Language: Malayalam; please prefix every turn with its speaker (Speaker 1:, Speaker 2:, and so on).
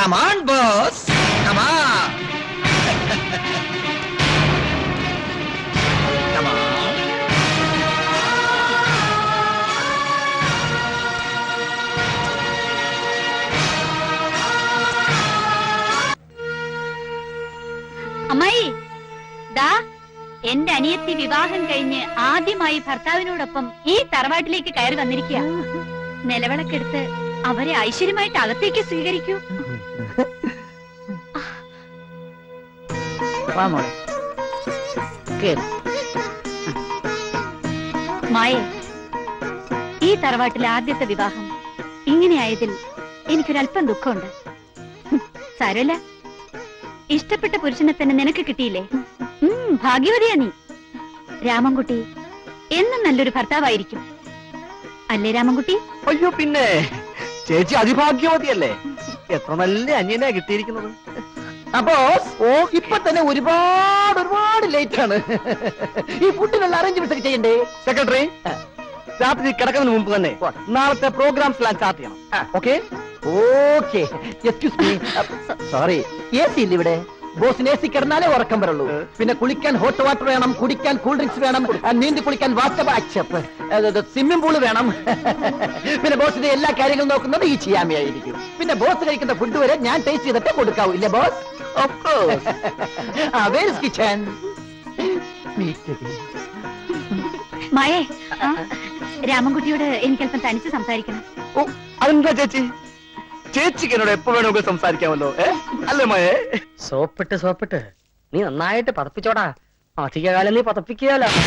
Speaker 1: Come on, boss. Come on. Come on.
Speaker 2: അമ്മായി ദാ എന്റെ അനിയത്തി വിവാഹം കഴിഞ്ഞ് ആദ്യമായി ഭർത്താവിനോടൊപ്പം ഈ തറവാട്ടിലേക്ക് കയറി വന്നിരിക്കുക. നിലവിളക്കെടുത്ത് അവരെ ഐശ്വര്യമായിട്ട് അകത്തേക്ക് സ്വീകരിക്കൂ. മായേ, ഈ തറവാട്ടിലെ ആദ്യത്തെ വിവാഹം ഇങ്ങനെയായതിൽ എനിക്കൊരല്പം ദുഃഖമുണ്ട്. സാരമില്ല, ഇഷ്ടപ്പെട്ട പുരുഷനെ തന്നെ നിനക്ക് കിട്ടിയില്ലേ? ഭാഗ്യവതിയാ നീ. രാമൻകുട്ടി എന്നും നല്ലൊരു ഭർത്താവായിരിക്കും, അല്ലേ രാമൻകുട്ടി?
Speaker 3: അയ്യോ പിന്നെ ചേച്ചി അതിഭാഗ്യവതിയല്ലേ, എത്ര നല്ല അന്യനാ കിട്ടിയിരിക്കുന്നത്.
Speaker 1: അപ്പോ ഇപ്പൊ തന്നെ ഒരുപാട് ലേറ്റ് ആണ്. ഈ ഫുഡിനുള്ള അറേഞ്ച്മെന്റ്സ് ഒക്കെ ചെയ്യണ്ടേ?
Speaker 3: സെക്രട്ടറി, രാത്രി കിടക്കുന്നതിന് മുമ്പ് തന്നെ നാളത്തെ പ്രോഗ്രാംസ് എല്ലാം സ്റ്റാർട്ട് ചെയ്യണം. Okay
Speaker 1: okay. Excuse me, sorry, A C ഇല്ല ഇവിടെ. ബോസിന് എ സി കിടന്നാലേ ഉറക്കം വരുള്ളൂ. പിന്നെ കുളിക്കാൻ ഹോട്ട് വാട്ടർ വേണം, കുടിക്കാൻ കൂൾ ഡ്രിങ്ക്സ് വേണം, നീന്തി കുളിക്കാൻ സ്വിമ്മിംഗ് പൂള് വേണം. പിന്നെ ബോസിന്റെ എല്ലാ കാര്യങ്ങളും നോക്കുന്നത് ഈ ചെയ്യാമയായിരിക്കും. പിന്നെ ബോസ് കഴിക്കുന്ന ഫുഡ് വരെ ഞാൻ ടേസ്റ്റ് ചെയ്തിട്ട് കൊടുക്കാവൂ, ഇല്ലേ boss? Of course. Where is kitchen?
Speaker 2: മായേ, രാമൻകുട്ടിയോട് എനിക്കല്പം തനിച്ച് സംസാരിക്കണം.
Speaker 3: ഓ, അതെന്താ ചേച്ചി? ചേച്ചിക്ക് എന്നോട് എപ്പോ വേണമെങ്കിൽ സംസാരിക്കാമല്ലോ, അല്ലേ മയേ?
Speaker 4: സോപ്പിട്ട് നീ നന്നായിട്ട് പതപ്പിച്ചോടാ. അധികകാലം നീ പതപ്പിക്കുകയല്ല.